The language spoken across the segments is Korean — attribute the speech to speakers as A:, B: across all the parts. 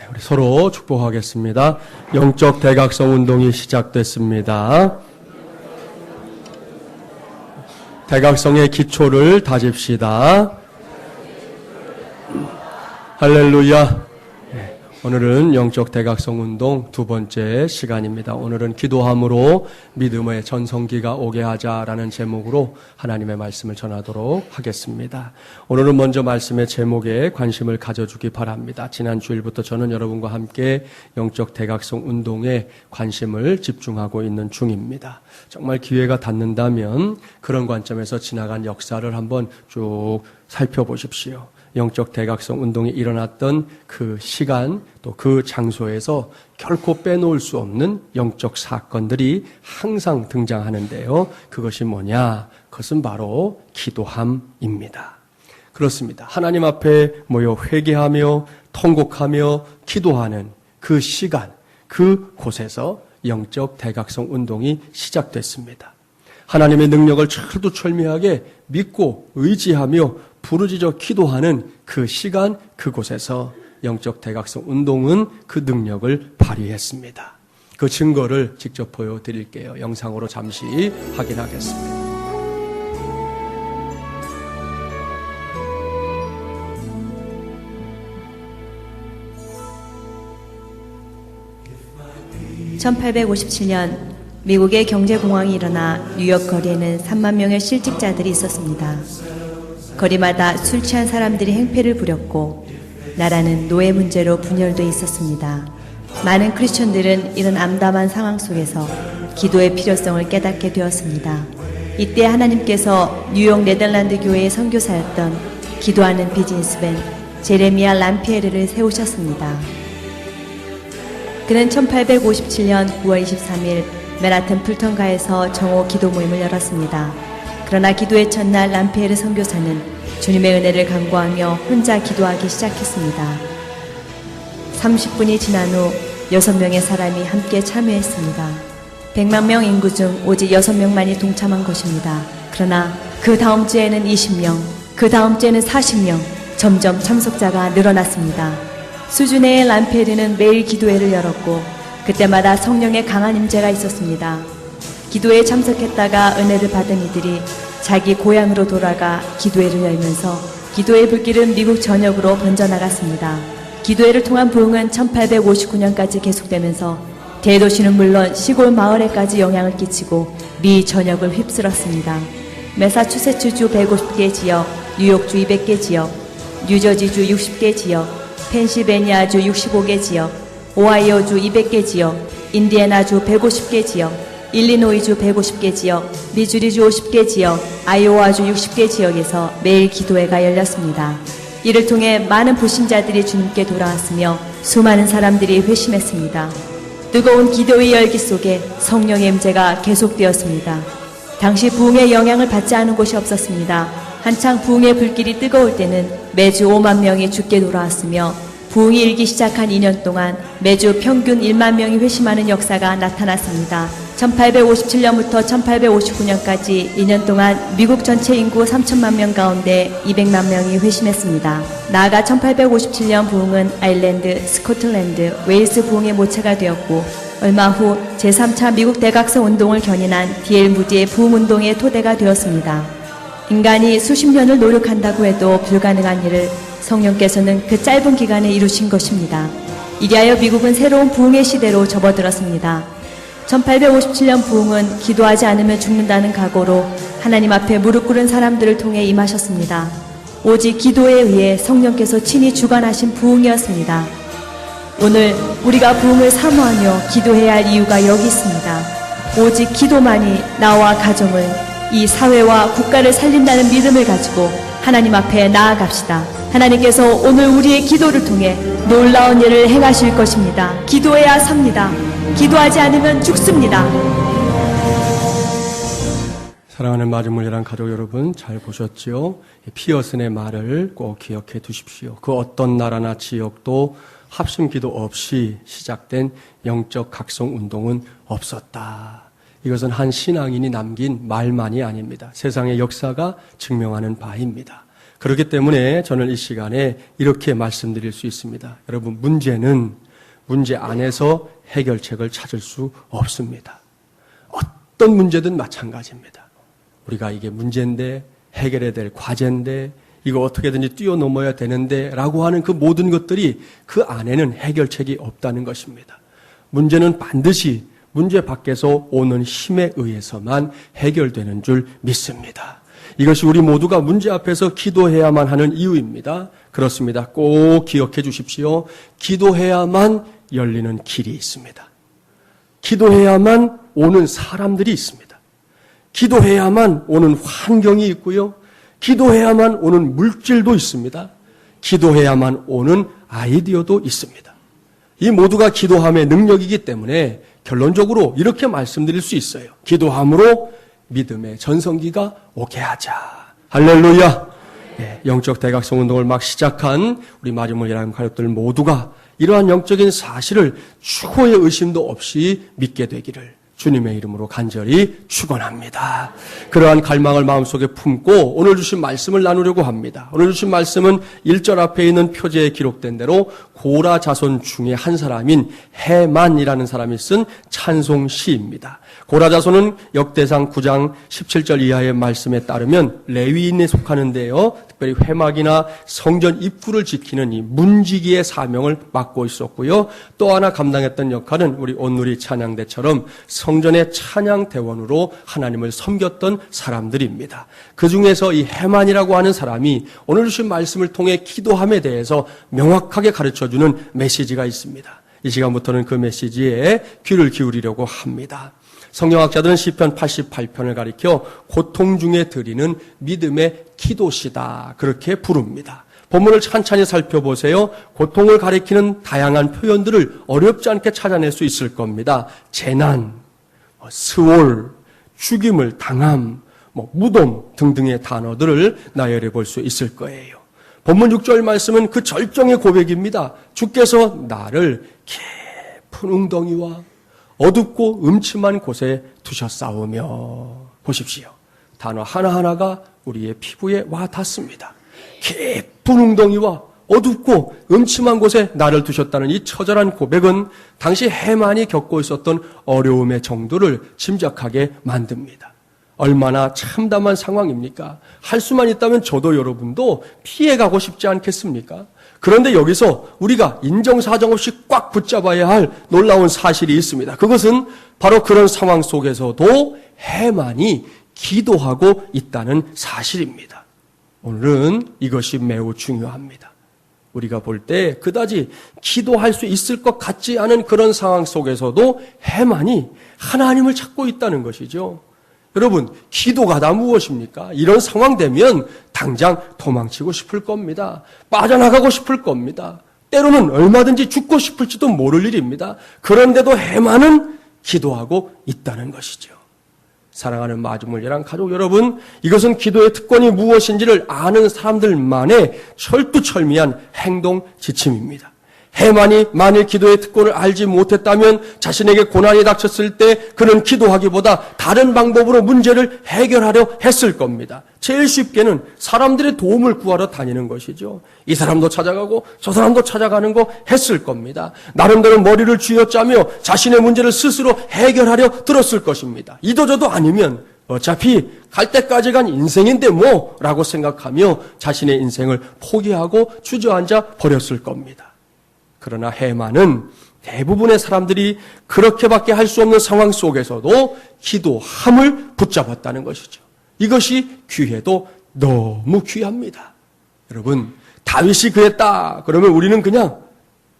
A: 우리 서로 축복하겠습니다. 영적 대각성 운동이 시작됐습니다. 대각성의 기초를 다집시다. 할렐루야. 오늘은 영적 대각성 운동 두 번째 시간입니다. 오늘은 기도함으로 믿음의 전성기가 오게 하자라는 제목으로 하나님의 말씀을 전하도록 하겠습니다. 오늘은 먼저 말씀의 제목에 관심을 가져주기 바랍니다. 지난 주일부터 저는 여러분과 함께 영적 대각성 운동에 관심을 집중하고 있는 중입니다. 정말 기회가 닿는다면 그런 관점에서 지나간 역사를 한번 쭉 살펴보십시오. 영적 대각성 운동이 일어났던 그 시간 또 그 장소에서 결코 빼놓을 수 없는 영적 사건들이 항상 등장하는데요. 그것이 뭐냐? 그것은 바로 기도함입니다. 그렇습니다. 하나님 앞에 모여 회개하며 통곡하며 기도하는 그 시간, 그 곳에서 영적 대각성 운동이 시작됐습니다. 하나님의 능력을 철두철미하게 믿고 의지하며 부르짖어 기도하는 그 시간, 그곳에서 영적 대각성 운동은 그 능력을 발휘했습니다. 그 증거를 직접 보여드릴게요. 영상으로 잠시 확인하겠습니다.
B: (1857년) 미국의 경제공황이 일어나 뉴욕 거리에는 3만 명의 실직자들이 있었습니다. 거리마다 술 취한 사람들이 행패를 부렸고 나라는 노예 문제로 분열돼 있었습니다. 많은 크리스천들은 이런 암담한 상황 속에서 기도의 필요성을 깨닫게 되었습니다. 이때 하나님께서 뉴욕 네덜란드 교회의 선교사였던 기도하는 비즈니스맨 제레미야 람피에르를 세우셨습니다. 그는 1857년 9월 23일 맨하튼 풀턴가에서 정오 기도 모임을 열었습니다. 그러나 기도의 첫날 람피에르 선교사는 주님의 은혜를 간구하며 혼자 기도하기 시작했습니다. 30분이 지난 후 6명의 사람이 함께 참여했습니다. 100만 명 인구 중 오직 6명만이 동참한 것입니다. 그러나 그 다음 주에는 20명, 그 다음 주에는 40명, 점점 참석자가 늘어났습니다. 수준의 람피에르는 매일 기도회를 열었고 그때마다 성령의 강한 임재가 있었습니다. 기도회에 참석했다가 은혜를 받은 이들이 자기 고향으로 돌아가 기도회를 열면서 기도의 불길은 미국 전역으로 번져나갔습니다. 기도회를 통한 부흥은 1859년까지 계속되면서 대도시는 물론 시골 마을에까지 영향을 끼치고 미 전역을 휩쓸었습니다. 매사추세츠주 150개 지역, 뉴욕주 200개 지역, 뉴저지주 60개 지역, 펜실베니아주 65개 지역, 오하이오주 200개 지역, 인디애나주 150개 지역, 일리노이주 150개 지역, 미주리주 50개 지역, 아이오와주 60개 지역에서 매일 기도회가 열렸습니다. 이를 통해 많은 불신자들이 주님께 돌아왔으며 수많은 사람들이 회심했습니다. 뜨거운 기도의 열기 속에 성령의 임재가 계속되었습니다. 당시 부흥의 영향을 받지 않은 곳이 없었습니다. 한창 부흥의 불길이 뜨거울 때는 매주 5만 명이 주께 돌아왔으며 부흥이 일기 시작한 2년 동안 매주 평균 1만 명이 회심하는 역사가 나타났습니다. 1857년부터 1859년까지 2년 동안 미국 전체 인구 3천만 명 가운데 200만 명이 회심했습니다. 나아가 1857년 부흥은 아일랜드, 스코틀랜드, 웨일스 부흥의 모체가 되었고 얼마 후 제3차 미국 대각성 운동을 견인한 D.L. 무디의 부흥운동의 토대가 되었습니다. 인간이 수십 년을 노력한다고 해도 불가능한 일을 성령께서는 그 짧은 기간에 이루신 것입니다. 이리하여 미국은 새로운 부흥의 시대로 접어들었습니다. 1857년 부흥은 기도하지 않으면 죽는다는 각오로 하나님 앞에 무릎 꿇은 사람들을 통해 임하셨습니다. 오직 기도에 의해 성령께서 친히 주관하신 부흥이었습니다. 오늘 우리가 부흥을 사모하며 기도해야 할 이유가 여기 있습니다. 오직 기도만이 나와 가정을, 이 사회와 국가를 살린다는 믿음을 가지고 하나님 앞에 나아갑시다. 하나님께서 오늘 우리의 기도를 통해 놀라운 일을 행하실 것입니다. 기도해야 삽니다. 기도하지 않으면 죽습니다.
A: 사랑하는 마지물이란 가족 여러분, 잘 보셨죠? 피어슨의 말을 꼭 기억해 두십시오. 그 어떤 나라나 지역도 합심기도 없이 시작된 영적 각성 운동은 없었다. 이것은 한 신앙인이 남긴 말만이 아닙니다. 세상의 역사가 증명하는 바입니다. 그렇기 때문에 저는 이 시간에 이렇게 말씀드릴 수 있습니다. 여러분, 문제는 문제 안에서 해결책을 찾을 수 없습니다. 어떤 문제든 마찬가지입니다. 우리가 이게 문제인데, 해결해야 될 과제인데, 이거 어떻게든지 뛰어넘어야 되는데 라고 하는 그 모든 것들이 그 안에는 해결책이 없다는 것입니다. 문제는 반드시 문제 밖에서 오는 힘에 의해서만 해결되는 줄 믿습니다. 이것이 우리 모두가 문제 앞에서 기도해야만 하는 이유입니다. 그렇습니다. 꼭 기억해 주십시오. 기도해야만 열리는 길이 있습니다. 기도해야만 오는 사람들이 있습니다. 기도해야만 오는 환경이 있고요. 기도해야만 오는 물질도 있습니다. 기도해야만 오는 아이디어도 있습니다. 이 모두가 기도함의 능력이기 때문에 결론적으로 이렇게 말씀드릴 수 있어요. 기도함으로 믿음의 전성기가 오게 하자. 할렐루야. 영적 대각성 운동을 막 시작한 우리 마리모이라는 가족들 모두가 이러한 영적인 사실을 추호의 의심도 없이 믿게 되기를 주님의 이름으로 간절히 축원합니다. 그러한 갈망을 마음속에 품고 오늘 주신 말씀을 나누려고 합니다. 오늘 주신 말씀은 1절 앞에 있는 표제에 기록된 대로 고라 자손 중에 한 사람인 해만이라는 사람이 쓴 찬송시입니다. 고라 자손은 역대상 9장 17절 이하의 말씀에 따르면 레위인에 속하는데요. 특별히 회막이나 성전 입구를 지키는 이 문지기의 사명을 맡고 있었고요. 또 하나 감당했던 역할은 우리 온누리 찬양대처럼 성전의 찬양대원으로 하나님을 섬겼던 사람들입니다. 그 중에서 이 해만이라고 하는 사람이 오늘 주신 말씀을 통해 기도함에 대해서 명확하게 가르쳐주는 메시지가 있습니다. 이 시간부터는 그 메시지에 귀를 기울이려고 합니다. 성경학자들은 시편 88편을 가리켜 고통 중에 드리는 믿음의 기도시다 그렇게 부릅니다. 본문을 찬찬히 살펴보세요. 고통을 가리키는 다양한 표현들을 어렵지 않게 찾아낼 수 있을 겁니다. 재난, 스월, 죽임을 당함, 무덤 등등의 단어들을 나열해 볼 수 있을 거예요. 본문 6절 말씀은 그 절정의 고백입니다. 주께서 나를 깊은 웅덩이와 어둡고 음침한 곳에 두셨사오며. 보십시오. 단어 하나하나가 우리의 피부에 와 닿습니다. 깊은 웅덩이와 어둡고 음침한 곳에 나를 두셨다는 이 처절한 고백은 당시 해만이 겪고 있었던 어려움의 정도를 짐작하게 만듭니다. 얼마나 참담한 상황입니까? 할 수만 있다면 저도 여러분도 피해가고 싶지 않겠습니까? 그런데 여기서 우리가 인정사정 없이 꽉 붙잡아야 할 놀라운 사실이 있습니다. 그것은 바로 그런 상황 속에서도 해만이 기도하고 있다는 사실입니다. 오늘은 이것이 매우 중요합니다. 우리가 볼 때 그다지 기도할 수 있을 것 같지 않은 그런 상황 속에서도 해만이 하나님을 찾고 있다는 것이죠. 여러분, 기도가 다 무엇입니까? 이런 상황 되면 당장 도망치고 싶을 겁니다. 빠져나가고 싶을 겁니다. 때로는 얼마든지 죽고 싶을지도 모를 일입니다. 그런데도 해만은 기도하고 있다는 것이죠. 사랑하는 마주물리랑 가족 여러분, 이것은 기도의 특권이 무엇인지를 아는 사람들만의 철두철미한 행동 지침입니다. 해만이 만일 기도의 특권을 알지 못했다면 자신에게 고난이 닥쳤을 때 그는 기도하기보다 다른 방법으로 문제를 해결하려 했을 겁니다. 제일 쉽게는 사람들의 도움을 구하러 다니는 것이죠. 이 사람도 찾아가고 저 사람도 찾아가는 거 했을 겁니다. 나름대로 머리를 쥐어짜며 자신의 문제를 스스로 해결하려 들었을 것입니다. 이도저도 아니면 어차피 갈 때까지 간 인생인데 라고 생각하며 자신의 인생을 포기하고 주저앉아 버렸을 겁니다. 그러나 해만은 대부분의 사람들이 그렇게밖에 할 수 없는 상황 속에서도 기도함을 붙잡았다는 것이죠. 이것이 귀해도 너무 귀합니다. 여러분, 다윗이 그랬다 그러면 우리는 그냥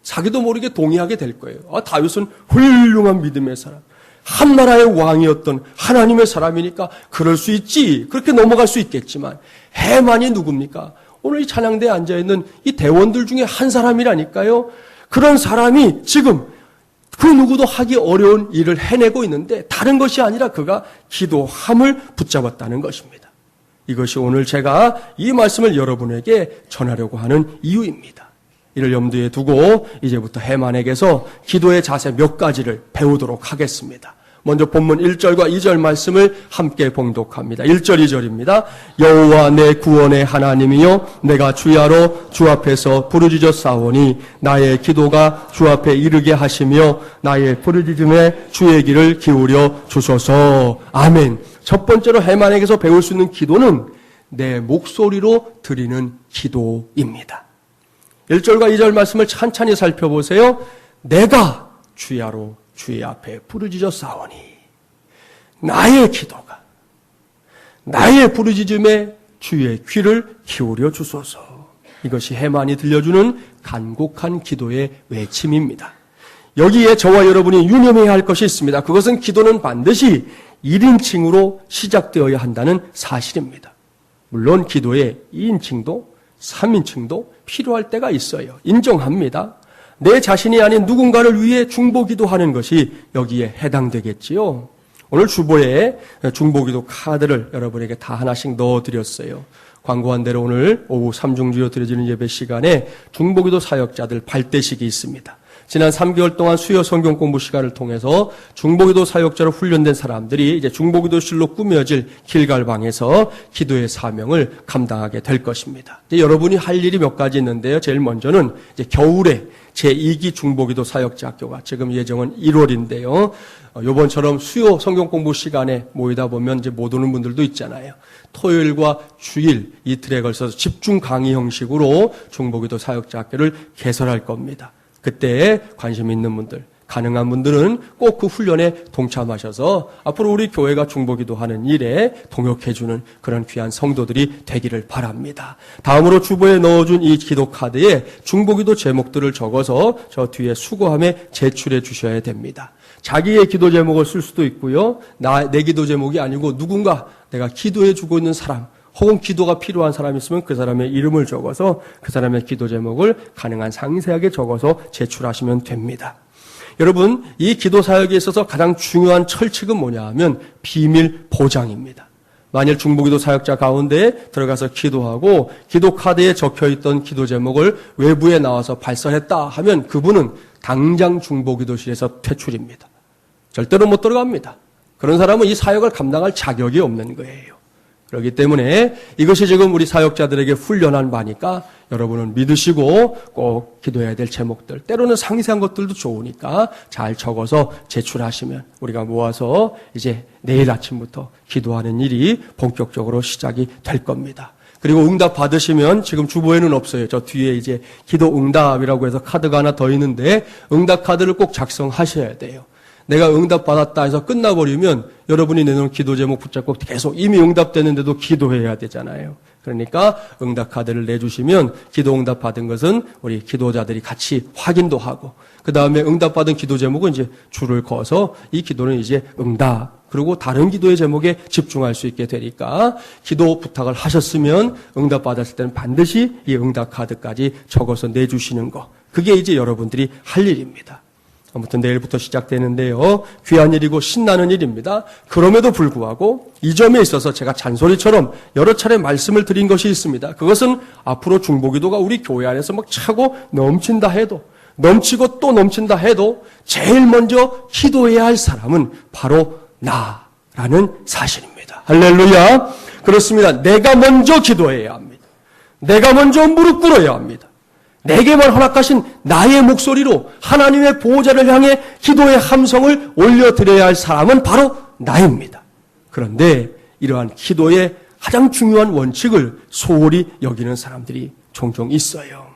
A: 자기도 모르게 동의하게 될 거예요. 다윗은 훌륭한 믿음의 사람, 한 나라의 왕이었던 하나님의 사람이니까 그럴 수 있지, 그렇게 넘어갈 수 있겠지만 해만이 누굽니까? 오늘 이 찬양대에 앉아있는 이 대원들 중에 한 사람이라니까요. 그런 사람이 지금 그 누구도 하기 어려운 일을 해내고 있는데 다른 것이 아니라 그가 기도함을 붙잡았다는 것입니다. 이것이 오늘 제가 이 말씀을 여러분에게 전하려고 하는 이유입니다. 이를 염두에 두고 이제부터 해만에게서 기도의 자세 몇 가지를 배우도록 하겠습니다. 먼저 본문 1절과 2절 말씀을 함께 봉독합니다. 1절, 2절입니다. 여호와 내 구원의 하나님이여 내가 주야로 주 앞에서 부르짖어 싸우니 나의 기도가 주 앞에 이르게 하시며 나의 부르짖음에 주의 귀를 기울여 주소서. 아멘. 첫 번째로 해만에게서 배울 수 있는 기도는 내 목소리로 드리는 기도입니다. 1절과 2절 말씀을 찬찬히 살펴보세요. 내가 주야로 주의 앞에 부르짖어 싸우니 나의 기도가 나의 부르짖음에 주의 귀를 기울여 주소서. 이것이 해만이 들려주는 간곡한 기도의 외침입니다. 여기에 저와 여러분이 유념해야 할 것이 있습니다. 그것은 기도는 반드시 1인칭으로 시작되어야 한다는 사실입니다. 물론 기도에 2인칭도 3인칭도 필요할 때가 있어요. 인정합니다. 내 자신이 아닌 누군가를 위해 중보기도하는 것이 여기에 해당되겠지요. 오늘 주보에 중보기도 카드를 여러분에게 다 하나씩 넣어드렸어요. 광고한 대로 오늘 오후 삼중주여 드려지는 예배 시간에 중보기도 사역자들 발대식이 있습니다. 지난 3개월 동안 수요 성경 공부 시간을 통해서 중보기도 사역자로 훈련된 사람들이 이제 중보기도실로 꾸며질 길갈방에서 기도의 사명을 감당하게 될 것입니다. 이제 여러분이 할 일이 몇 가지 있는데요. 제일 먼저는 이제 겨울에 제2기 중보기도 사역자 학교가 지금 예정은 1월인데요. 요번처럼 수요 성경 공부 시간에 모이다 보면 이제 못 오는 분들도 있잖아요. 토요일과 주일 이틀에 걸쳐서 집중 강의 형식으로 중보기도 사역자 학교를 개설할 겁니다. 그때 관심 있는 분들, 가능한 분들은 꼭 그 훈련에 동참하셔서 앞으로 우리 교회가 중보기도 하는 일에 동역해주는 그런 귀한 성도들이 되기를 바랍니다. 다음으로 주보에 넣어준 이 기도 카드에 중보기도 제목들을 적어서 저 뒤에 수거함에 제출해 주셔야 됩니다. 자기의 기도 제목을 쓸 수도 있고요. 내 기도 제목이 아니고 누군가 내가 기도해 주고 있는 사람, 혹은 기도가 필요한 사람이 있으면 그 사람의 이름을 적어서 그 사람의 기도 제목을 가능한 상세하게 적어서 제출하시면 됩니다. 여러분, 이 기도 사역에 있어서 가장 중요한 철칙은 뭐냐 하면 비밀 보장입니다. 만일 중보기도 사역자 가운데 들어가서 기도하고 기도 카드에 적혀있던 기도 제목을 외부에 나와서 발설했다 하면 그분은 당장 중보기도실에서 퇴출입니다. 절대로 못 들어갑니다. 그런 사람은 이 사역을 감당할 자격이 없는 거예요. 그렇기 때문에 이것이 지금 우리 사역자들에게 훈련한 바니까 여러분은 믿으시고 꼭 기도해야 될 제목들, 때로는 상세한 것들도 좋으니까 잘 적어서 제출하시면 우리가 모아서 이제 내일 아침부터 기도하는 일이 본격적으로 시작이 될 겁니다. 그리고 응답 받으시면 지금 주보에는 없어요. 저 뒤에 이제 기도 응답이라고 해서 카드가 하나 더 있는데 응답 카드를 꼭 작성하셔야 돼요. 내가 응답 받았다 해서 끝나버리면 여러분이 내놓은 기도 제목 붙잡고 계속 이미 응답되는데도 기도해야 되잖아요. 그러니까 응답 카드를 내주시면 기도 응답 받은 것은 우리 기도자들이 같이 확인도 하고 그 다음에 응답 받은 기도 제목은 이제 줄을 그어서 이 기도는 이제 응답 그리고 다른 기도의 제목에 집중할 수 있게 되니까 기도 부탁을 하셨으면 응답 받았을 때는 반드시 이 응답 카드까지 적어서 내주시는 거 그게 이제 여러분들이 할 일입니다. 아무튼 내일부터 시작되는데요. 귀한 일이고 신나는 일입니다. 그럼에도 불구하고 이 점에 있어서 제가 잔소리처럼 여러 차례 말씀을 드린 것이 있습니다. 그것은 앞으로 중보기도가 우리 교회 안에서 막 차고 넘친다 해도 넘치고 또 넘친다 해도 제일 먼저 기도해야 할 사람은 바로 나라는 사실입니다. 할렐루야. 그렇습니다. 내가 먼저 기도해야 합니다. 내가 먼저 무릎 꿇어야 합니다. 내게만 허락하신 나의 목소리로 하나님의 보호자를 향해 기도의 함성을 올려드려야 할 사람은 바로 나입니다. 그런데 이러한 기도의 가장 중요한 원칙을 소홀히 여기는 사람들이 종종 있어요.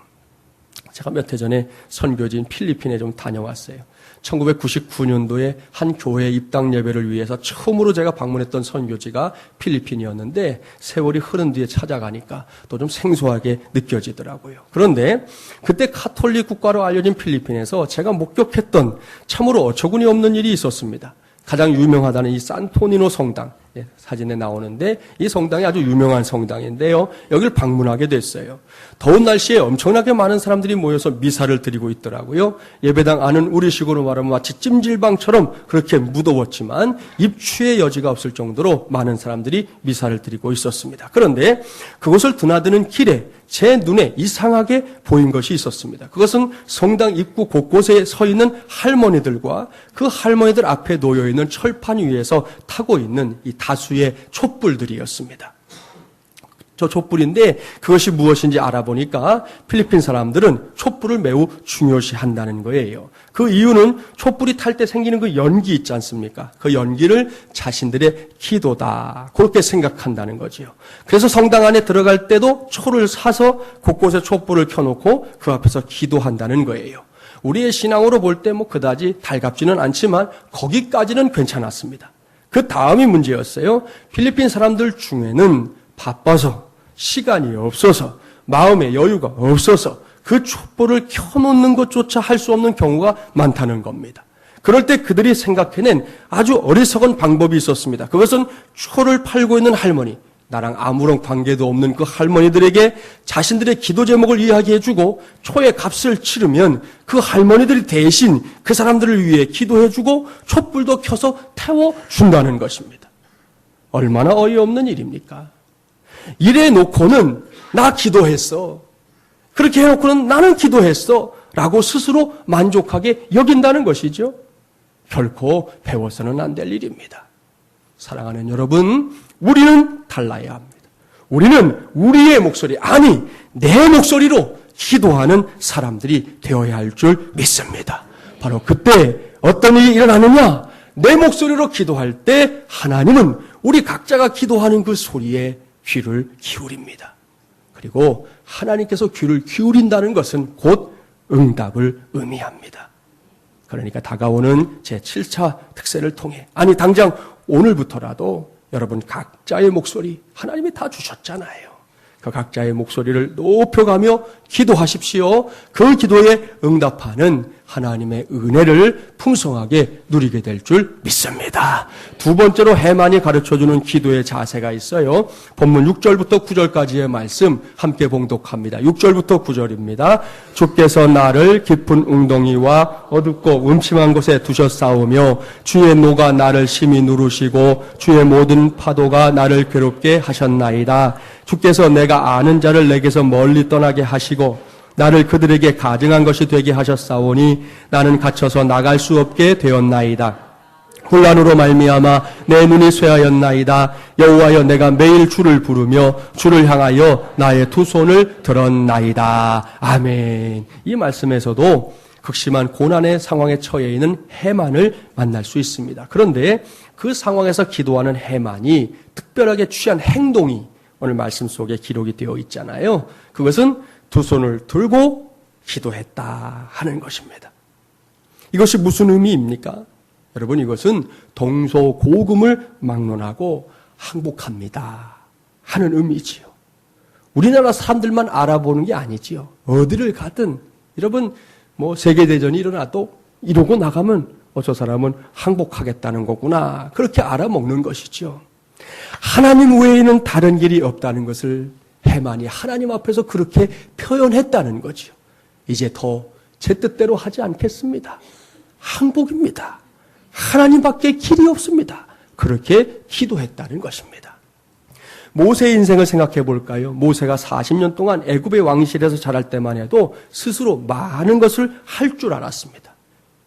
A: 제가 몇 해 전에 선교지인 필리핀에 좀 다녀왔어요. 1999년도에 한 교회 입당 예배를 위해서 처음으로 제가 방문했던 선교지가 필리핀이었는데 세월이 흐른 뒤에 찾아가니까 또 좀 생소하게 느껴지더라고요. 그런데 그때 카톨릭 국가로 알려진 필리핀에서 제가 목격했던 참으로 어처구니 없는 일이 있었습니다. 가장 유명하다는 이 산토니노 성당, 사진에 나오는데 이 성당이 아주 유명한 성당인데요. 여기를 방문하게 됐어요. 더운 날씨에 엄청나게 많은 사람들이 모여서 미사를 드리고 있더라고요. 예배당 안은 우리식으로 말하면 마치 찜질방처럼 그렇게 무더웠지만 입추의 여지가 없을 정도로 많은 사람들이 미사를 드리고 있었습니다. 그런데 그곳을 드나드는 길에 제 눈에 이상하게 보인 것이 있었습니다. 그것은 성당 입구 곳곳에 서 있는 할머니들과 그 할머니들 앞에 놓여 있는 철판 위에서 타고 있는 이 다수의 촛불들이었습니다. 저 촛불인데 그것이 무엇인지 알아보니까 필리핀 사람들은 촛불을 매우 중요시한다는 거예요. 그 이유는 촛불이 탈 때 생기는 그 연기 있지 않습니까? 그 연기를 자신들의 기도다 그렇게 생각한다는 거지요. 그래서 성당 안에 들어갈 때도 초를 사서 곳곳에 촛불을 켜놓고 그 앞에서 기도한다는 거예요. 우리의 신앙으로 볼 때 뭐 그다지 달갑지는 않지만 거기까지는 괜찮았습니다. 그 다음이 문제였어요. 필리핀 사람들 중에는 바빠서 시간이 없어서 마음의 여유가 없어서 그 촛불을 켜놓는 것조차 할 수 없는 경우가 많다는 겁니다. 그럴 때 그들이 생각해낸 아주 어리석은 방법이 있었습니다. 그것은 초를 팔고 있는 할머니, 나랑 아무런 관계도 없는 그 할머니들에게 자신들의 기도 제목을 이야기해주고 초의 값을 치르면 그 할머니들이 대신 그 사람들을 위해 기도해주고 촛불도 켜서 태워준다는 것입니다. 얼마나 어이없는 일입니까? 이래 놓고는 나 기도했어. 그렇게 해놓고는 나는 기도했어. 라고 스스로 만족하게 여긴다는 것이죠. 결코 배워서는 안 될 일입니다. 사랑하는 여러분, 우리는 달라야 합니다. 우리는 우리의 목소리, 아니 내 목소리로 기도하는 사람들이 되어야 할 줄 믿습니다. 바로 그때 어떤 일이 일어나느냐? 내 목소리로 기도할 때 하나님은 우리 각자가 기도하는 그 소리에 귀를 기울입니다. 그리고 하나님께서 귀를 기울인다는 것은 곧 응답을 의미합니다. 그러니까 다가오는 제7차 특세를 통해, 아니 당장 오늘부터라도 여러분 각자의 목소리 하나님이 다 주셨잖아요. 그 각자의 목소리를 높여가며 기도하십시오. 그 기도에 응답하는 하나님의 은혜를 풍성하게 누리게 될 줄 믿습니다. 두 번째로 해만이 가르쳐주는 기도의 자세가 있어요. 본문 6절부터 9절까지의 말씀 함께 봉독합니다. 6절부터 9절입니다. 주께서 나를 깊은 웅덩이와 어둡고 음침한 곳에 두셨사오며 주의 노가 나를 심히 누르시고 주의 모든 파도가 나를 괴롭게 하셨나이다. 주께서 내가 아는 자를 내게서 멀리 떠나게 하시고 나를 그들에게 가증한 것이 되게 하셨사오니 나는 갇혀서 나갈 수 없게 되었나이다. 혼란으로 말미암아 내 눈이 쇠하였나이다. 여호와여, 내가 매일 주를 부르며 주를 향하여 나의 두 손을 들었나이다. 아멘. 이 말씀에서도 극심한 고난의 상황에 처해 있는 해만을 만날 수 있습니다. 그런데 그 상황에서 기도하는 해만이 특별하게 취한 행동이 오늘 말씀 속에 기록이 되어 있잖아요. 그것은 두 손을 들고 기도했다 하는 것입니다. 이것이 무슨 의미입니까? 여러분, 이것은 동서고금을 막론하고 항복합니다 하는 의미지요. 우리나라 사람들만 알아보는 게 아니지요. 어디를 가든 여러분 세계대전이 일어나도 이러고 나가면 저 사람은 항복하겠다는 거구나, 그렇게 알아먹는 것이죠. 하나님 외에는 다른 길이 없다는 것을 해만이 하나님 앞에서 그렇게 표현했다는 거죠. 이제 더 제 뜻대로 하지 않겠습니다. 항복입니다. 하나님밖에 길이 없습니다. 그렇게 기도했다는 것입니다. 모세의 인생을 생각해 볼까요? 모세가 40년 동안 애굽의 왕실에서 자랄 때만 해도 스스로 많은 것을 할 줄 알았습니다.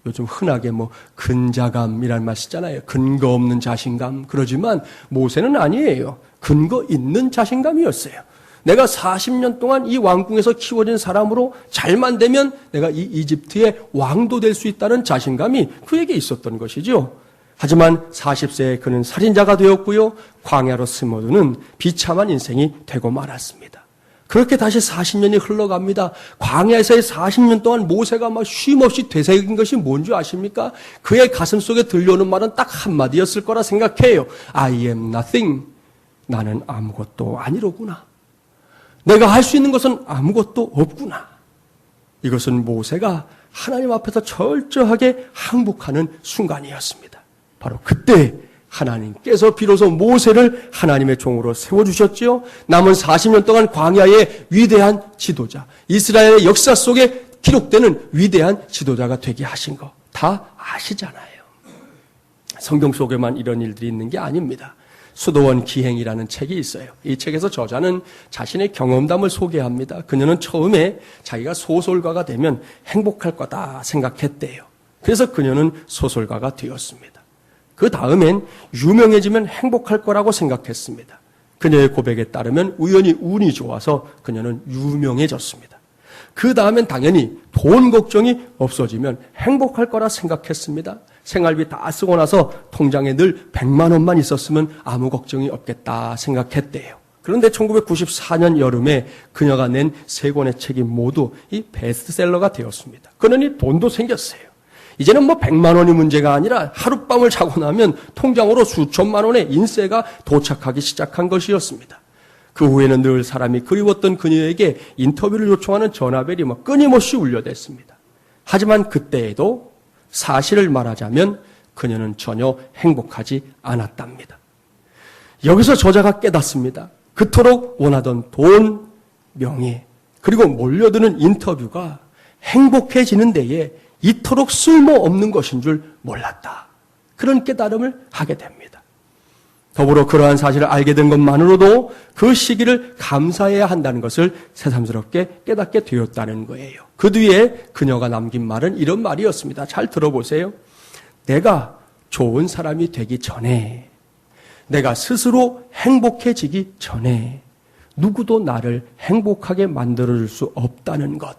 A: 요즘 흔하게 근자감이라는 말 쓰잖아요. 근거 없는 자신감. 그러지만 모세는 아니에요. 근거 있는 자신감이었어요. 내가 40년 동안 이 왕궁에서 키워진 사람으로 잘만 되면 내가 이 이집트의 왕도 될 수 있다는 자신감이 그에게 있었던 것이죠. 하지만 40세에 그는 살인자가 되었고요. 광야로 스며드는 비참한 인생이 되고 말았습니다. 그렇게 다시 40년이 흘러갑니다. 광야에서의 40년 동안 모세가 쉼없이 되새긴 것이 뭔지 아십니까? 그의 가슴 속에 들려오는 말은 딱 한마디였을 거라 생각해요. I am nothing. 나는 아무것도 아니로구나. 내가 할 수 있는 것은 아무것도 없구나. 이것은 모세가 하나님 앞에서 철저하게 항복하는 순간이었습니다. 바로 그때 하나님께서 비로소 모세를 하나님의 종으로 세워주셨지요. 남은 40년 동안 광야의 위대한 지도자, 이스라엘의 역사 속에 기록되는 위대한 지도자가 되게 하신 거 다 아시잖아요. 성경 속에만 이런 일들이 있는 게 아닙니다. 수도원 기행이라는 책이 있어요. 이 책에서 저자는 자신의 경험담을 소개합니다. 그녀는 처음에 자기가 소설가가 되면 행복할 거다 생각했대요. 그래서 그녀는 소설가가 되었습니다. 그 다음엔 유명해지면 행복할 거라고 생각했습니다. 그녀의 고백에 따르면 우연히 운이 좋아서 그녀는 유명해졌습니다. 그 다음엔 당연히 돈 걱정이 없어지면 행복할 거라 생각했습니다. 생활비 다 쓰고 나서 통장에 늘 100만 원만 있었으면 아무 걱정이 없겠다 생각했대요. 그런데 1994년 여름에 그녀가 낸 3권의 책이 모두 이 베스트셀러가 되었습니다. 그러니 돈도 생겼어요. 이제는 100만 원이 문제가 아니라 하룻밤을 자고 나면 통장으로 수천만 원의 인세가 도착하기 시작한 것이었습니다. 그 후에는 늘 사람이 그리웠던 그녀에게 인터뷰를 요청하는 전화벨이 끊임없이 울려댔습니다. 하지만 그때에도 사실을 말하자면 그녀는 전혀 행복하지 않았답니다. 여기서 저자가 깨닫습니다. 그토록 원하던 돈, 명예, 그리고 몰려드는 인터뷰가 행복해지는 데에 이토록 쓸모없는 것인 줄 몰랐다. 그런 깨달음을 하게 됩니다. 더불어 그러한 사실을 알게 된 것만으로도 그 시기를 감사해야 한다는 것을 새삼스럽게 깨닫게 되었다는 거예요. 그 뒤에 그녀가 남긴 말은 이런 말이었습니다. 잘 들어보세요. 내가 좋은 사람이 되기 전에, 내가 스스로 행복해지기 전에 누구도 나를 행복하게 만들어줄 수 없다는 것.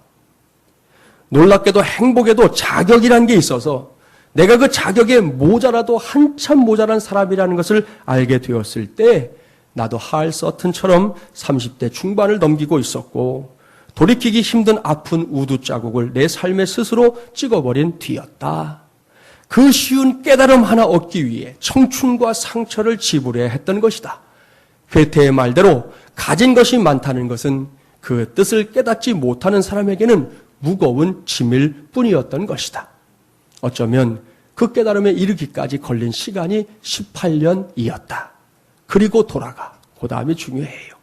A: 놀랍게도 행복에도 자격이란 게 있어서 내가 그 자격에 모자라도 한참 모자란 사람이라는 것을 알게 되었을 때 나도 할 서튼처럼 30대 중반을 넘기고 있었고 돌이키기 힘든 아픈 우두 자국을 내 삶에 스스로 찍어버린 뒤였다. 그 쉬운 깨달음 하나 얻기 위해 청춘과 상처를 지불해야 했던 것이다. 괴테의 말대로 가진 것이 많다는 것은 그 뜻을 깨닫지 못하는 사람에게는 무거운 짐일 뿐이었던 것이다. 어쩌면 그 깨달음에 이르기까지 걸린 시간이 18년이었다. 그리고 돌아가. 그 다음이 중요해요.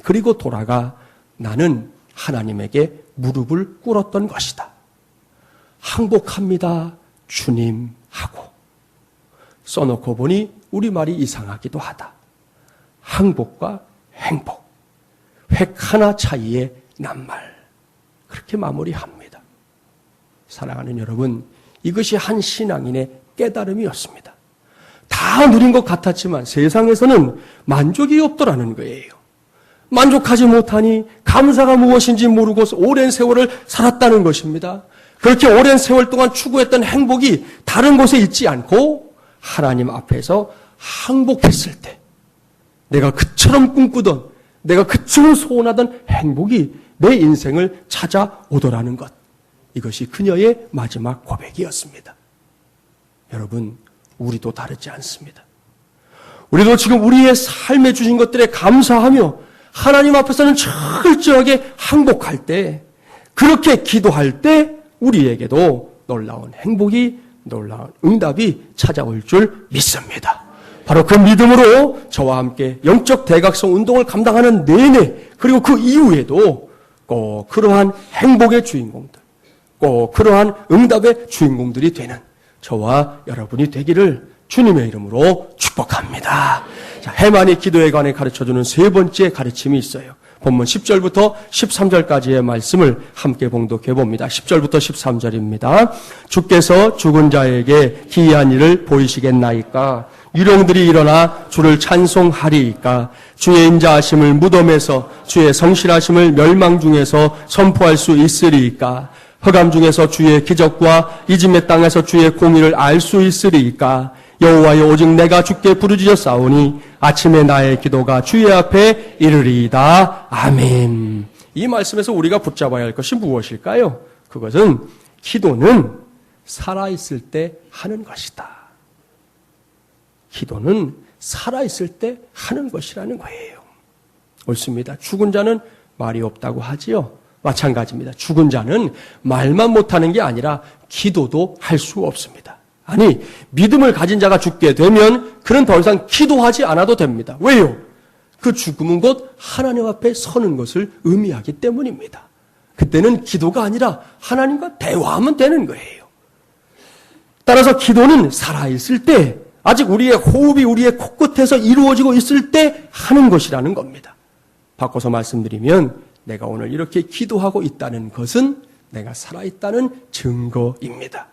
A: 그리고 돌아가 나는 하나님에게 무릎을 꿇었던 것이다. 항복합니다, 주님 하고. 써놓고 보니 우리말이 이상하기도 하다. 항복과 행복. 획 하나 차이의 낱말. 그렇게 마무리합니다. 사랑하는 여러분, 이것이 한 신앙인의 깨달음이었습니다. 다 누린 것 같았지만 세상에서는 만족이 없더라는 거예요. 만족하지 못하니 감사가 무엇인지 모르고 오랜 세월을 살았다는 것입니다. 그렇게 오랜 세월 동안 추구했던 행복이 다른 곳에 있지 않고 하나님 앞에서 항복했을 때 내가 그처럼 꿈꾸던, 내가 그처럼 소원하던 행복이 내 인생을 찾아오더라는 것. 이것이 그녀의 마지막 고백이었습니다. 여러분, 우리도 다르지 않습니다. 우리도 지금 우리의 삶에 주신 것들에 감사하며 하나님 앞에서는 철저하게 항복할 때, 그렇게 기도할 때 우리에게도 놀라운 행복이, 놀라운 응답이 찾아올 줄 믿습니다. 바로 그 믿음으로 저와 함께 영적 대각성 운동을 감당하는 내내, 그리고 그 이후에도 꼭 그러한 행복의 주인공들, 꼭 그러한 응답의 주인공들이 되는 저와 여러분이 되기를 주님의 이름으로 축복합니다. 자, 해만이 기도에 관해 가르쳐주는 3번째 가르침이 있어요. 본문 10절부터 13절까지의 말씀을 함께 봉독해 봅니다. 10절부터 13절입니다. 주께서 죽은 자에게 기이한 일을 보이시겠나이까? 유령들이 일어나 주를 찬송하리이까? 주의 인자하심을 무덤에서, 주의 성실하심을 멸망 중에서 선포할 수 있으리이까? 흑암 중에서 주의 기적과 이짐의 땅에서 주의 공의를 알 수 있으리이까? 여호와여, 오직 내가 주께 부르짖어 싸우니 아침에 나의 기도가 주의 앞에 이르리이다. 아멘. 이 말씀에서 우리가 붙잡아야 할 것이 무엇일까요? 그것은 기도는 살아있을 때 하는 것이다. 기도는 살아있을 때 하는 것이라는 거예요. 옳습니다. 죽은 자는 말이 없다고 하지요. 마찬가지입니다. 죽은 자는 말만 못하는 게 아니라 기도도 할 수 없습니다. 아니, 믿음을 가진 자가 죽게 되면 그는 더 이상 기도하지 않아도 됩니다. 왜요? 그 죽음은 곧 하나님 앞에 서는 것을 의미하기 때문입니다. 그때는 기도가 아니라 하나님과 대화하면 되는 거예요. 따라서 기도는 살아있을 때, 아직 우리의 호흡이 우리의 코끝에서 이루어지고 있을 때 하는 것이라는 겁니다. 바꿔서 말씀드리면 내가 오늘 이렇게 기도하고 있다는 것은 내가 살아있다는 증거입니다.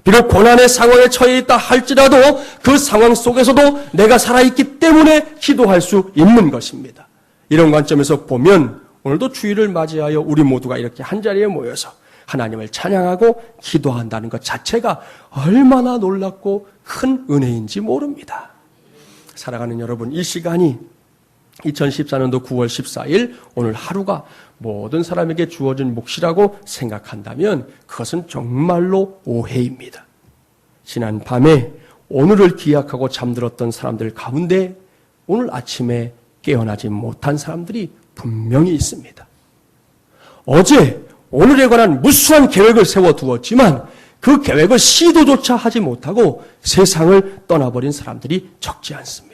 A: 비록 고난의 상황에 처해 있다 할지라도 그 상황 속에서도 내가 살아있기 때문에 기도할 수 있는 것입니다. 이런 관점에서 보면 오늘도 주일을 맞이하여 우리 모두가 이렇게 한자리에 모여서 하나님을 찬양하고 기도한다는 것 자체가 얼마나 놀랍고 큰 은혜인지 모릅니다. 사랑하는 여러분, 이 시간이 2014년도 9월 14일 오늘 하루가 모든 사람에게 주어진 몫이라고 생각한다면 그것은 정말로 오해입니다. 지난 밤에 오늘을 기약하고 잠들었던 사람들 가운데 오늘 아침에 깨어나지 못한 사람들이 분명히 있습니다. 어제 오늘에 관한 무수한 계획을 세워두었지만 그 계획을 시도조차 하지 못하고 세상을 떠나버린 사람들이 적지 않습니다.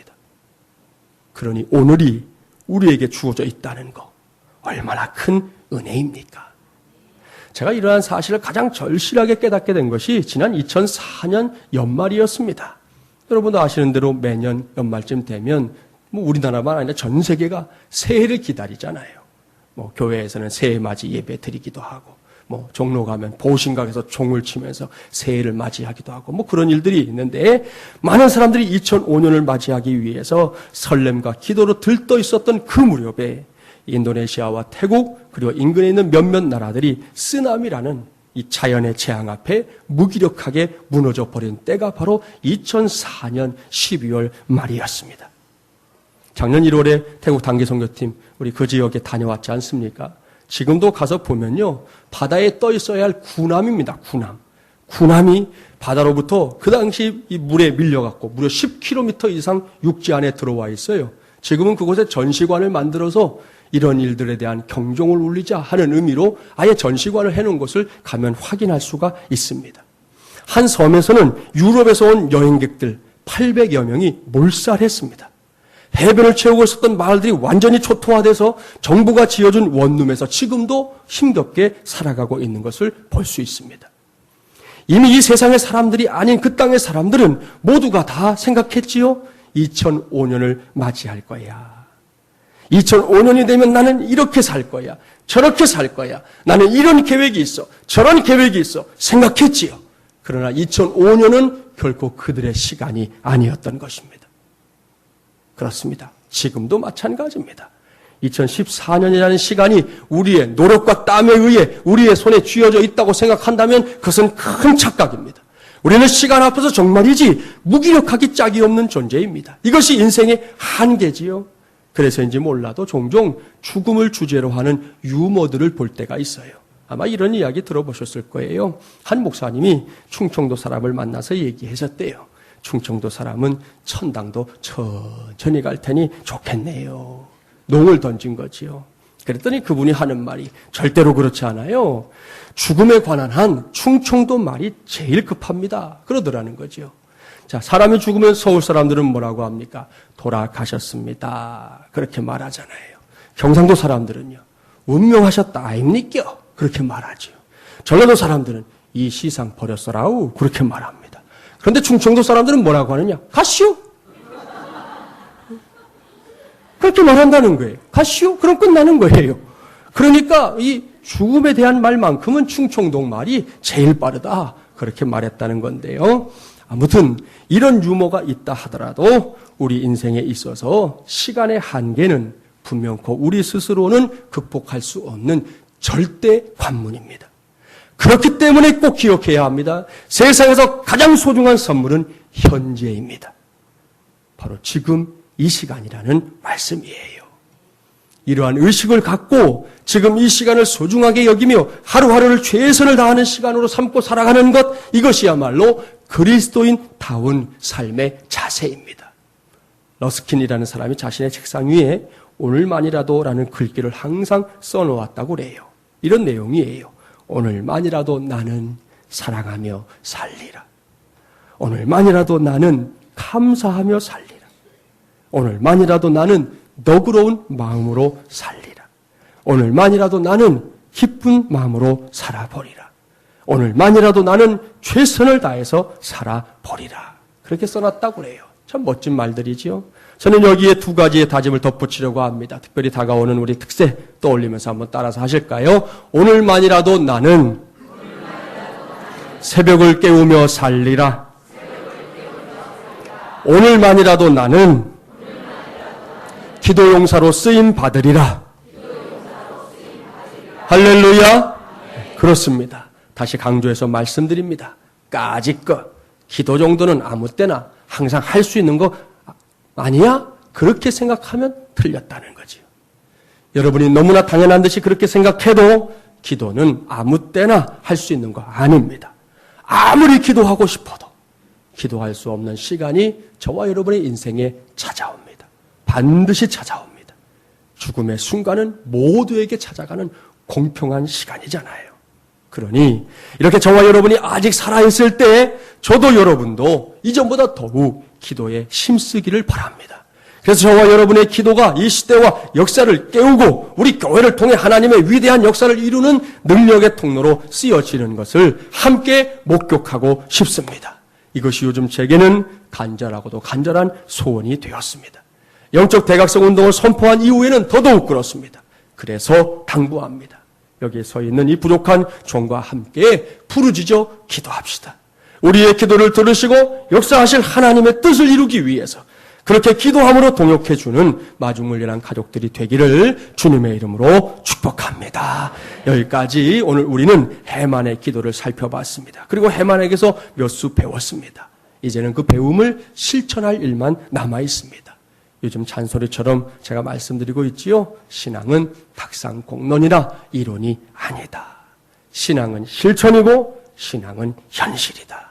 A: 그러니 오늘이 우리에게 주어져 있다는 것, 얼마나 큰 은혜입니까? 제가 이러한 사실을 가장 절실하게 깨닫게 된 것이 지난 2004년 연말이었습니다. 여러분도 아시는 대로 매년 연말쯤 되면 우리나라만 아니라 전 세계가 새해를 기다리잖아요. 교회에서는 새해 맞이 예배 드리기도 하고, 종로 가면 보신각에서 종을 치면서 새해를 맞이하기도 하고, 그런 일들이 있는데, 많은 사람들이 2005년을 맞이하기 위해서 설렘과 기도로 들떠 있었던 그 무렵에 인도네시아와 태국 그리고 인근에 있는 몇몇 나라들이 쓰나미라는 이 자연의 재앙 앞에 무기력하게 무너져 버린 때가 바로 2004년 12월 말이었습니다. 작년 1월에 태국 단기선교팀 우리 그 지역에 다녀왔지 않습니까? 지금도 가서 보면요, 바다에 떠 있어야 할 군함입니다. 군함이 바다로부터 그 당시 이 물에 밀려갖고 무려 10km 이상 육지 안에 들어와 있어요. 지금은 그곳에 전시관을 만들어서 이런 일들에 대한 경종을 울리자 하는 의미로 아예 전시관을 해놓은 것을 가면 확인할 수가 있습니다. 한 섬에서는 유럽에서 온 여행객들 800여 명이 몰살했습니다. 해변을 채우고 있었던 마을들이 완전히 초토화돼서 정부가 지어준 원룸에서 지금도 힘겹게 살아가고 있는 것을 볼 수 있습니다. 이미 이 세상의 사람들이 아닌 그 땅의 사람들은 모두가 다 생각했지요. 2005년을 맞이할 거야. 2005년이 되면 나는 이렇게 살 거야. 저렇게 살 거야. 나는 이런 계획이 있어. 저런 계획이 있어. 생각했지요. 그러나 2005년은 결코 그들의 시간이 아니었던 것입니다. 그렇습니다. 지금도 마찬가지입니다. 2014년이라는 시간이 우리의 노력과 땀에 의해 우리의 손에 쥐어져 있다고 생각한다면 그것은 큰 착각입니다. 우리는 시간 앞에서 정말이지 무기력하기 짝이 없는 존재입니다. 이것이 인생의 한계지요. 그래서인지 몰라도 종종 죽음을 주제로 하는 유머들을 볼 때가 있어요. 아마 이런 이야기 들어보셨을 거예요. 한 목사님이 충청도 사람을 만나서 얘기하셨대요. 충청도 사람은 천당도 천천히 갈 테니 좋겠네요. 농을 던진 거지요. 그랬더니 그분이 하는 말이 절대로 그렇지 않아요. 죽음에 관한 한 충청도 말이 제일 급합니다. 그러더라는 거죠. 자, 사람이 죽으면 서울 사람들은 뭐라고 합니까? 돌아가셨습니다. 그렇게 말하잖아요. 경상도 사람들은요, 운명하셨다 아닙니까? 그렇게 말하죠. 전라도 사람들은 이 시상 버렸어라우 그렇게 말합니다. 그런데 충청도 사람들은 뭐라고 하느냐? 가시오. 그렇게 말한다는 거예요. 가시오. 그럼 끝나는 거예요. 그러니까 이 죽음에 대한 말만큼은 충청도 말이 제일 빠르다. 그렇게 말했다는 건데요. 아무튼 이런 유머가 있다 하더라도 우리 인생에 있어서 시간의 한계는 분명코 우리 스스로는 극복할 수 없는 절대 관문입니다. 그렇기 때문에 꼭 기억해야 합니다. 세상에서 가장 소중한 선물은 현재입니다. 바로 지금 이 시간이라는 말씀이에요. 이러한 의식을 갖고 지금 이 시간을 소중하게 여기며 하루하루를 최선을 다하는 시간으로 삼고 살아가는 것, 이것이야말로 그리스도인다운 삶의 자세입니다. 러스킨이라는 사람이 자신의 책상 위에 오늘만이라도 라는 글귀를 항상 써놓았다고 그래요. 이런 내용이에요. 오늘만이라도 나는 사랑하며 살리라. 오늘만이라도 나는 감사하며 살리라. 오늘만이라도 나는 너그러운 마음으로 살리라. 오늘만이라도 나는 기쁜 마음으로 살아버리라. 오늘만이라도 나는 최선을 다해서 살아버리라. 그렇게 써놨다고 그래요. 참 멋진 말들이지요. 저는 여기에 두 가지의 다짐을 덧붙이려고 합니다. 특별히 다가오는 우리 특세 떠올리면서 한번 따라서 하실까요? 오늘만이라도 나는 새벽을 깨우며 살리라. 오늘만이라도 나는 기도 용사로 쓰임 받으리라. 할렐루야. 그렇습니다. 다시 강조해서 말씀드립니다. 까짓것 기도 정도는 아무 때나 항상 할 수 있는 거 아니야? 그렇게 생각하면 틀렸다는 거지요. 여러분이 너무나 당연한 듯이 그렇게 생각해도 기도는 아무 때나 할 수 있는 거 아닙니다. 아무리 기도하고 싶어도 기도할 수 없는 시간이 저와 여러분의 인생에 찾아옵니다. 반드시 찾아옵니다. 죽음의 순간은 모두에게 찾아가는 공평한 시간이잖아요. 그러니 이렇게 저와 여러분이 아직 살아있을 때 저도 여러분도 이전보다 더욱 기도에 힘쓰기를 바랍니다. 그래서 저와 여러분의 기도가 이 시대와 역사를 깨우고 우리 교회를 통해 하나님의 위대한 역사를 이루는 능력의 통로로 쓰여지는 것을 함께 목격하고 싶습니다. 이것이 요즘 제게는 간절하고도 간절한 소원이 되었습니다. 영적 대각성 운동을 선포한 이후에는 더더욱 그렇습니다. 그래서 당부합니다. 여기에 서 있는 이 부족한 종과 함께 부르짖어 기도합시다. 우리의 기도를 들으시고 역사하실 하나님의 뜻을 이루기 위해서 그렇게 기도함으로 동역해주는 마중물리란 가족들이 되기를 주님의 이름으로 축복합니다. 여기까지 오늘 우리는 해만의 기도를 살펴봤습니다. 그리고 해만에게서 몇 수 배웠습니다. 이제는 그 배움을 실천할 일만 남아있습니다. 요즘 잔소리처럼 제가 말씀드리고 있지요. 신앙은 탁상공론이라 이론이 아니다. 신앙은 실천이고 신앙은 현실이다.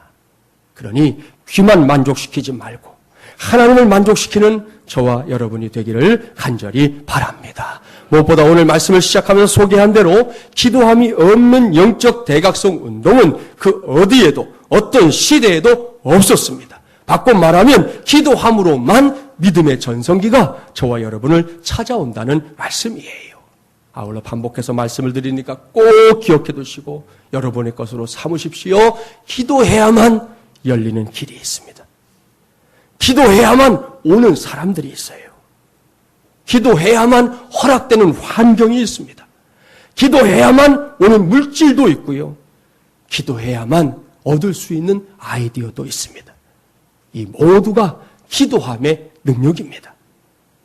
A: 그러니 귀만 만족시키지 말고 하나님을 만족시키는 저와 여러분이 되기를 간절히 바랍니다. 무엇보다 오늘 말씀을 시작하면서 소개한 대로 기도함이 없는 영적 대각성 운동은 그 어디에도 어떤 시대에도 없었습니다. 바꿔 말하면 기도함으로만 믿음의 전성기가 저와 여러분을 찾아온다는 말씀이에요. 아울러 반복해서 말씀을 드리니까 꼭 기억해 두시고 여러분의 것으로 삼으십시오. 기도해야만 열리는 길이 있습니다. 기도해야만 오는 사람들이 있어요. 기도해야만 허락되는 환경이 있습니다. 기도해야만 오는 물질도 있고요. 기도해야만 얻을 수 있는 아이디어도 있습니다. 이 모두가 기도함의 능력입니다.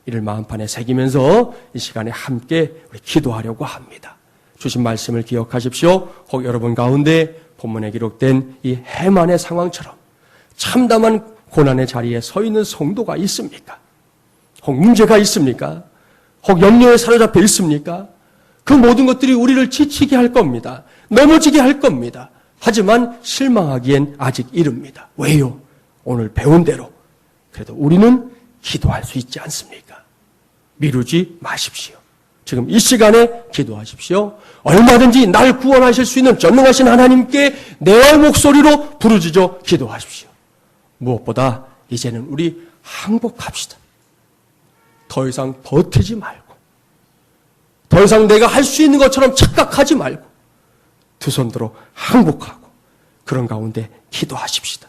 A: 이를 마음판에 새기면서 이 시간에 함께 우리 기도하려고 합니다. 주신 말씀을 기억하십시오. 혹 여러분 가운데 본문에 기록된 이 해만의 상황처럼 참담한 고난의 자리에 서 있는 성도가 있습니까? 혹 문제가 있습니까? 혹 염려에 사로잡혀 있습니까? 그 모든 것들이 우리를 지치게 할 겁니다. 넘어지게 할 겁니다. 하지만 실망하기엔 아직 이릅니다. 왜요? 오늘 배운 대로 그래도 우리는 기도할 수 있지 않습니까? 미루지 마십시오. 지금 이 시간에 기도하십시오. 얼마든지 날 구원하실 수 있는 전능하신 하나님께 내 목소리로 부르짖어 기도하십시오. 무엇보다 이제는 우리 항복합시다. 더 이상 버티지 말고 더 이상 내가 할 수 있는 것처럼 착각하지 말고 두 손 들어 항복하고 그런 가운데 기도하십시다.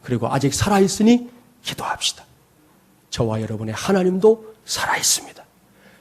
A: 그리고 아직 살아있으니 기도합시다. 저와 여러분의 하나님도 살아있습니다.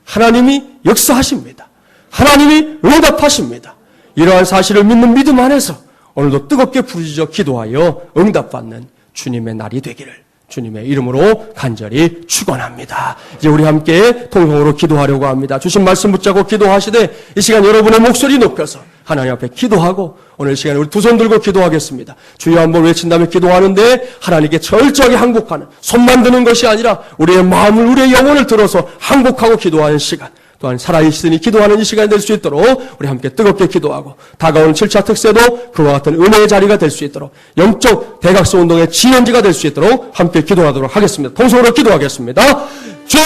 A: 하나님이 역사하십니다. 하나님이 응답하십니다. 이러한 사실을 믿는 믿음 안에서 오늘도 뜨겁게 부르짖어 기도하여 응답받는 주님의 날이 되기를 주님의 이름으로 간절히 축원합니다. 이제 우리 함께 통성으로 기도하려고 합니다. 주신 말씀 붙잡고 기도하시되 이 시간 여러분의 목소리 높여서 하나님 앞에 기도하고 오늘 시간에 우리 두 손 들고 기도하겠습니다. 주여 한번 외친 다음에 기도하는데 하나님께 철저하게 항복하는 손만 드는 것이 아니라 우리의 마음을 우리의 영혼을 들어서 항복하고 기도하는 시간 또한 살아있으니 기도하는 이 시간이 될 수 있도록 우리 함께 뜨겁게 기도하고 다가오는 7차 특세도 그와 같은 은혜의 자리가 될 수 있도록 영적 대각성 운동의 지연지가 될 수 있도록 함께 기도하도록 하겠습니다. 통성으로 기도하겠습니다. 주여